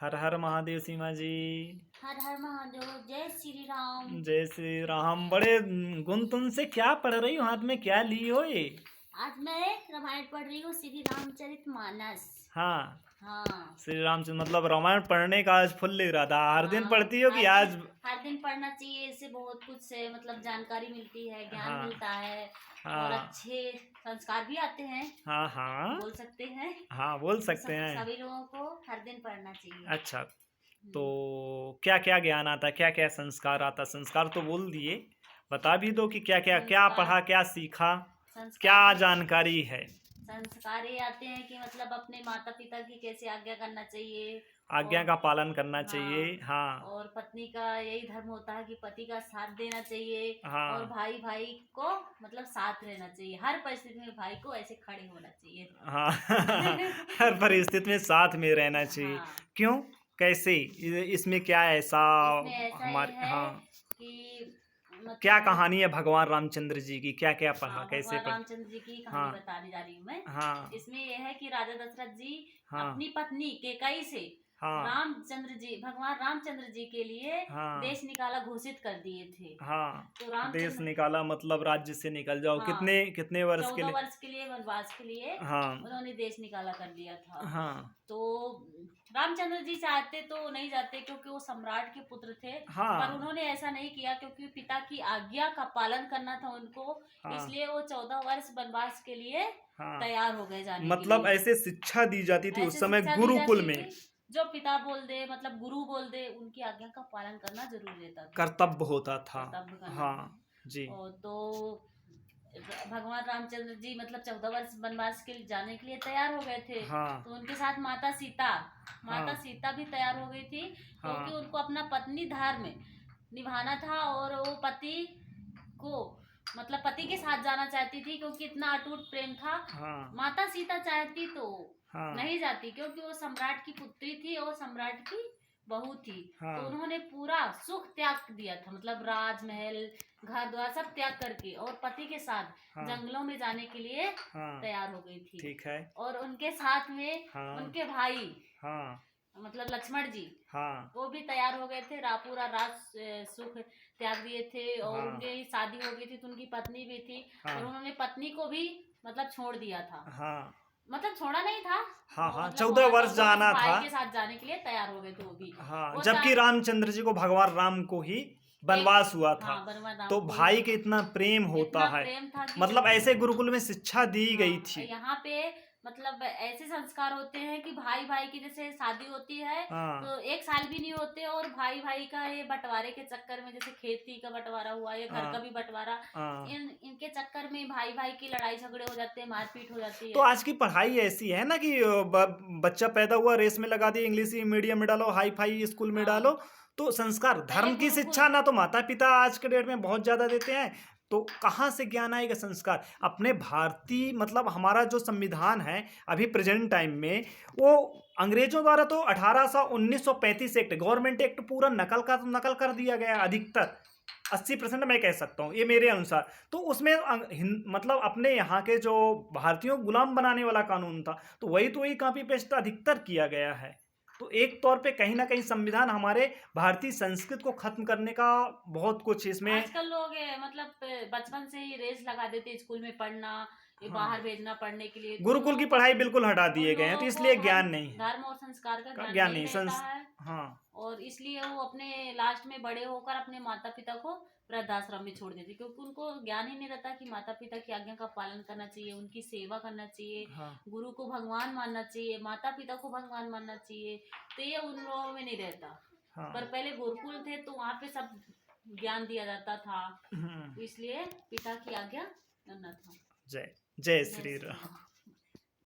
हर हर महादेव सीमा जी। हर हर महादेव। जय श्री राम। जय श्री राम। बड़े गुण तुमसे क्या पढ़ रही हो, हाथ में क्या ली हो ये? आज मैं रामायण पढ़ रही हूँ, श्री रामचरितमानस। हाँ, हाँ, श्री रामचंद्र मतलब रामायण पढ़ने का आज फुल इरादा। हर दिन हाँ, पढ़ती हो कि आज? हर दिन पढ़ना चाहिए, इससे बहुत कुछ से मतलब जानकारी मिलती है, ज्ञान हाँ मिलता है और हाँ अच्छे संस्कार भी आते हैं। हाँ हाँ बोल सकते हैं। हाँ, बोल तो सकते हैं। सभी लोगों को हर दिन पढ़ना चाहिए। अच्छा, तो क्या क्या ज्ञान आता, क्या क्या संस्कार आता? संस्कार तो बोल दिए, बता भी दो कि क्या क्या क्या संस्कार पढ़ा, क्या सीखा, क्या संस्कार जानकारी है। संस्कार ये आते हैं कि मतलब अपने माता पिता की कैसे आज्ञा करना चाहिए। आज्ञा और का पालन करना चाहिए। हाँ, हाँ और पत्नी का यही धर्म होता है कि पति का साथ देना चाहिए। और हाँ भाई भाई को मतलब साथ रहना चाहिए, हर परिस्थिति में भाई को ऐसे खड़े होना चाहिए। हाँ हर परिस्थिति में साथ में रहना चाहिए। हाँ, क्यों, कैसे, इसमें क्या ऐसा? इसमें ऐसा ये हमारे, है हाँ, कि क्या मतलब कहानी है भगवान रामचंद्र जी की? क्या क्या पढ़ा, हाँ, कैसे भगवान पढ़? रामचंद्र जी की कहानी हाँ बताने जा रही हूँ मैं। हाँ इसमें यह है कि राजा दशरथ जी हाँ अपनी पत्नी केकई से हाँ भगवान रामचंद्र जी के लिए हाँ देश निकाला घोषित कर दिए थे। हाँ। तो देश रामचंद्र, निकाला मतलब राज्य से निकल जाओ, हाँ, कितने कितने वर्ष के 14 लिए? वर्ष के लिए वनवास के लिए हाँ उन्होंने देश निकाला कर दिया था। हाँ तो रामचंद्र जी चाहते तो नहीं जाते क्योंकि वो सम्राट के पुत्र थे। पर हाँ उन्होंने ऐसा नहीं किया क्योंकि पिता की आज्ञा का पालन करना था उनको। हाँ इसलिए वो 14 वर्ष वनवास के लिए हाँ। तैयार हो गए जाने के मतलब लिए। ऐसे शिक्षा दी जाती थी उस ऐसे समय शिक्षा दी गुरुकुल जाती में। थी, जो पिता बोल दे मतलब गुरु बोल दे उनकी आज्ञा का पालन करना जरूरी रहता था, कर्तव्य होता था। कर्तव्य करना हाँ था। जी। और तो भगवान रामचंद्र जी मतलब 14 वर्ष वनवास के जाने के लिए तैयार हो गए थे। हाँ तो उनके साथ माता हाँ सीता भी तैयार हो गई थी क्योंकि हाँ उनको अपना पत्नी धर्म निभाना था। और वो पति को मतलब पति के साथ जाना चाहती थी क्योंकि इतना अटूट प्रेम था। हाँ माता सीता चाहती तो हाँ नहीं जाती क्योंकि वो सम्राट की पुत्री थी और सम्राट की बहू थी। तो हाँ उन्होंने पूरा सुख त्याग दिया था, मतलब राजमहल घर द्वार सब त्याग करके और पति के साथ हाँ जंगलों में जाने के लिए हाँ। तैयार हो गई थी। ठीक है। और उनके साथ में हाँ उनके भाई हाँ मतलब लक्ष्मण जी हाँ वो भी तैयार हो गए थे। पूरा सुख त्याग दिए थे और हाँ उनकी शादी हो गई थी तो उनकी पत्नी भी थी। और हाँ उन्होंने पत्नी को भी मतलब छोड़ दिया था, हाँ मतलब छोड़ा नहीं था हाँ वो, हाँ, मतलब 14 वर्ष 14 वर्ष जाना भाई था। के साथ जाने के लिए तैयार हो गए थे वो भी। हाँ, वो जबकि चाह रामचंद्र जी को, भगवान राम को ही एक वनवास हुआ था। हाँ, भगवान राम तो को ही भाई के इतना प्रेम होता इतना है, प्रेम था कि वो मतलब ऐसे गुरुकुल में शिक्षा दी गई हाँ, थी। यहाँ पे मतलब ऐसे संस्कार होते हैं कि भाई भाई की जैसे शादी होती है हाँ तो 1 साल भी नहीं होते और भाई भाई का ये बंटवारे के चक्कर में जैसे खेती का बंटवारा हुआ या घर का हाँ भी बंटवारा, हाँ। इनके चक्कर में भाई भाई की लड़ाई झगड़े हो जाते हैं, मारपीट हो जाती तो है। आज की पढ़ाई ऐसी है ना कि बच्चा पैदा हुआ, रेस में लगा दिया, इंग्लिश मीडियम में डालो, हाई फाई स्कूल में हाँ, डालो। तो संस्कार, पहले धर्म की गुरुकुल शिक्षा ना तो माता पिता आज के डेट में बहुत ज्यादा देते हैं। तो कहाँ से ज्ञान आएगा? संस्कार अपने भारतीय, मतलब हमारा जो संविधान है अभी प्रेजेंट टाइम में, वो अंग्रेजों द्वारा तो 1935 एक्ट, गवर्नमेंट एक्ट पूरा नकल कर दिया गया अधिकतर। 80% मैं कह सकता हूँ ये मेरे अनुसार। तो उसमें मतलब अपने यहाँ के जो भारतीयों को गुलाम बनाने वाला कानून था, तो वही कॉपी पेस्ट अधिकतर किया गया है। तो एक तौर पे कहीं ना कहीं संविधान हमारे भारतीय संस्कृति को खत्म करने का बहुत कुछ इसमें। आजकल लोग मतलब बचपन से ही रेस लगा देते स्कूल में पढ़ना, ये हाँ, बाहर भेजना पढ़ने के लिए, तो उन गुरुकुल लोगों की को पढ़ाई बिल्कुल हटा उन दिए गए हैं, तो लोगों को इसलिए ज्ञान नहीं है। धर्म और संस्कार का ज्ञान ज्ञान नहीं नहीं रहता है। हाँ और इसलिए वो अपने लास्ट में बड़े होकर अपने माता पिता को वृद्धाश्रम में छोड़ देते क्योंकि उनको ज्ञान ही नहीं रहता कि माता पिता की आज्ञा का पालन करना चाहिए, उनकी सेवा करना चाहिए, हाँ गुरु को भगवान मानना चाहिए, माता पिता को भगवान मानना चाहिए। तो ये उन लोगों में नहीं रहता। पर हाँ। पहले गुरुकुल थे तो वहाँ पे सब ज्ञान दिया जाता था, हम्म। तो इसलिए पिता की आज्ञा करना था। जय जय जय श्री श्री राम। राम।